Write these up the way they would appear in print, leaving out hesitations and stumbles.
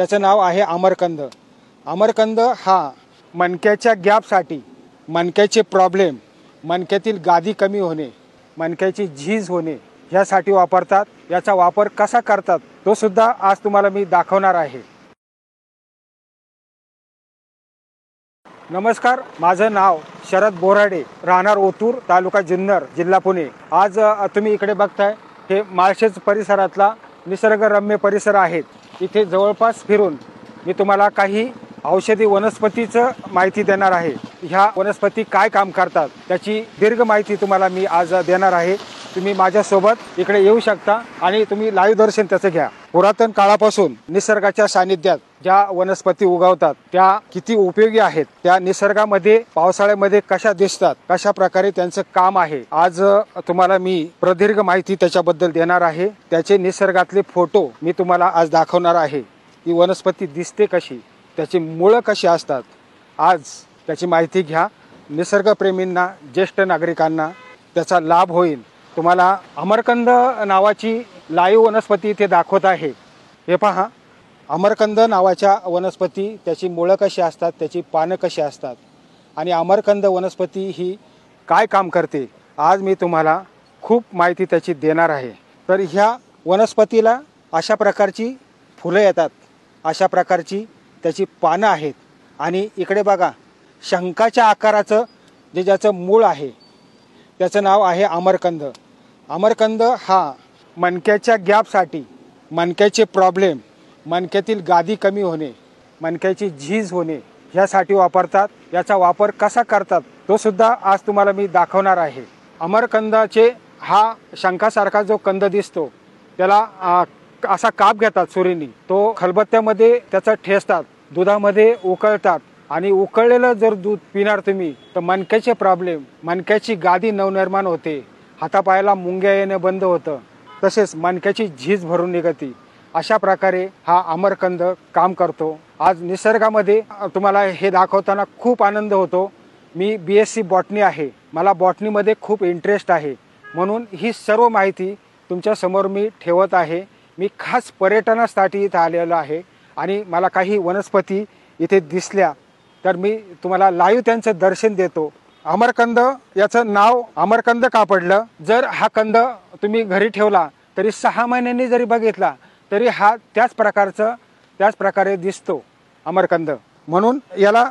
त्याचं नाव आहे अमरकंद। अमरकंद हा मणक्याच्या गॅपसाठी, मणक्याचे प्रॉब्लेम, मणक्यातील गादी कमी होणे, मणक्याची झीज होणे ह्यासाठी वापरतात। याचा वापर कसा करतात तो सुद्धा आज तुम्हाला मी दाखवणार आहे। नमस्कार, माझं नाव शरद बोराडे, राहणार ओतूर, तालुका जुन्नर, जिल्हा पुणे। आज तुम्ही इकडे बघताय हे माळशेज परिसरातला निसर्गरम्य परिसर आहे। इथे जवळपास फिरून मी तुम्हाला काही औषधी वनस्पतीचं माहिती देणार आहे। ह्या वनस्पती काय काम करतात त्याची दीर्घ माहिती तुम्हाला मी आज देणार आहे। तुम्ही माझ्यासोबत इकडे येऊ शकता आणि तुम्ही लाईव्ह दर्शन त्याचं घ्या। पुरातन काळापासून निसर्गाच्या सानिध्यात ज्या वनस्पती उगवतात त्या किती उपयोगी आहेत, त्या निसर्गामध्ये पावसाळ्यामध्ये कशा दिसतात, कशा प्रकारे त्यांचं काम आहे, आज तुम्हाला मी प्रदीर्घ माहिती त्याच्याबद्दल देणार आहे। त्याचे निसर्गातले फोटो मी तुम्हाला आज दाखवणार आहे। ही वनस्पती दिसते कशी, त्याची मुळं कशी असतात, आज त्याची माहिती घ्या। निसर्गप्रेमींना, ज्येष्ठ नागरिकांना त्याचा लाभ होईल। तुम्हाला अमरकंद नावाची लाईव्ह वनस्पती इथे दाखवत आहे। हे पहा, अमरकंद नावाच्या वनस्पती, त्याची मुळं कशी असतात, त्याची पानं कशी असतात आणि अमरकंद वनस्पती ही काय काम करते, आज मी तुम्हाला खूप माहिती त्याची देणार आहे। तर ह्या वनस्पतीला अशा प्रकारची फुलं येतात, अशा प्रकारची त्याची पानं आहेत आणि इकडे बघा, शंखाच्या आकाराचं जे ज्याचं मूळ आहे त्याचं नाव आहे अमरकंद। अमरकंद हा मणक्याच्या गॅपसाठी, मणक्याचे प्रॉब्लेम, मणक्यातील गादी कमी होणे, मणक्याची झीज होणे ह्यासाठी वापरतात। याचा वापर कसा करतात तो सुद्धा आज तुम्हाला मी दाखवणार आहे। अमरकंदाचे हा शंखासारखा जो कंद दिसतो त्याला असा काप घेतात सुरीनी, तो खलबत्त्यामध्ये त्याचा ठेचतात, दुधामध्ये उकळतात आणि उकळलेलं जर दूध पिणार तुम्ही तर मणक्याचे प्रॉब्लेम, मणक्याची गादी नवनिर्माण होते, हातापायाला मुंग्या येणे बंद होतं, तसेच मणक्याची झीज भरून निघते। अशा प्रकारे हा अमरकंद काम करतो। आज निसर्गामध्ये तुम्हाला हे दाखवताना खूप आनंद होतो। मी BSc बॉटनी आहे, मला बॉटनीमध्ये खूप इंटरेस्ट आहे, म्हणून ही सर्व माहिती तुमच्या समोर मी ठेवत आहे। मी खास पर्यटनासाठी इथे आलेलो आहे आणि मला काही वनस्पती इथे दिसल्या तर मी तुम्हाला लाईव्ह त्यांचं दर्शन देतो। अमरकंद याचं नाव अमरकंद का पडलं, जर हा कंद तुम्ही घरी ठेवला तरी 6 महिन्यांनी जरी बघितला तरी हा त्याच प्रकारे दिसतो अमरकंद, म्हणून याला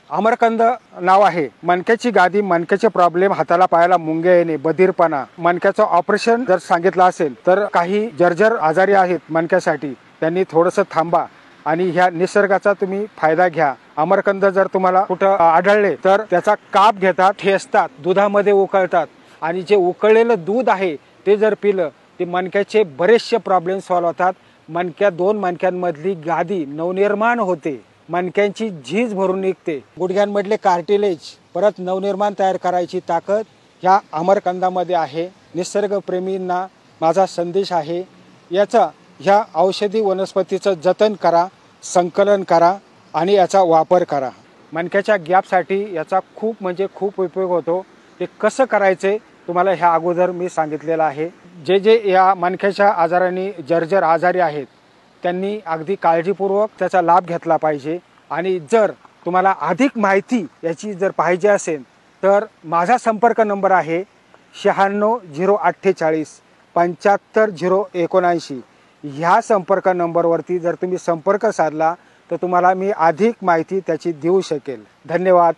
अमरकंद नाव आहे। मणक्याची गादी, मणक्याचे प्रॉब्लेम, हाताला पायाला मुंग्या येणे, बधीरपणा, मणक्याचं ऑपरेशन जर सांगितलं असेल तर काही जर्जर आजारी आहेत मणक्यासाठी, त्यांनी थोडंसं थांबा आणि ह्या निसर्गाचा तुम्ही फायदा घ्या। अमरकंद जर तुम्हाला कुठं आढळले तर त्याचा काप घेतात, ठेचतात, दुधामध्ये उकळतात आणि जे उकळलेलं दूध आहे ते जर पिलं ते मणक्याचे बरेचसे प्रॉब्लेम सॉल्व्ह होतात। दोन मणक्यांमधली गादी नवनिर्माण होते, मणक्यांची झीज भरून निघते, गुडघ्यांमधले कार्टिलेज परत नवनिर्माण तयार करायची ताकद ह्या अमरकंदामध्ये आहे। निसर्गप्रेमींना माझा संदेश आहे, ह्या औषधी वनस्पतीचं जतन करा, संकलन करा आणि याचा वापर करा। मणक्याच्या गॅपसाठी याचा खूप उपयोग होतो। ते कसं करायचे तुम्हाला ह्या अगोदर मी सांगितलेलं आहे। जे या मणक्याच्या आजाराने जर्जर आजारी आहेत त्यांनी अगदी काळजीपूर्वक त्याचा लाभ घेतला पाहिजे। आणि जर तुम्हाला अधिक माहिती याची जर पाहिजे असेल तर माझा संपर्क नंबर आहे 96 048 75 079। ह्या संपर्क नंबरवरती जर तुम्ही संपर्क साधला तर तुम्हाला मी अधिक माहिती त्याची देऊ शकेल। धन्यवाद।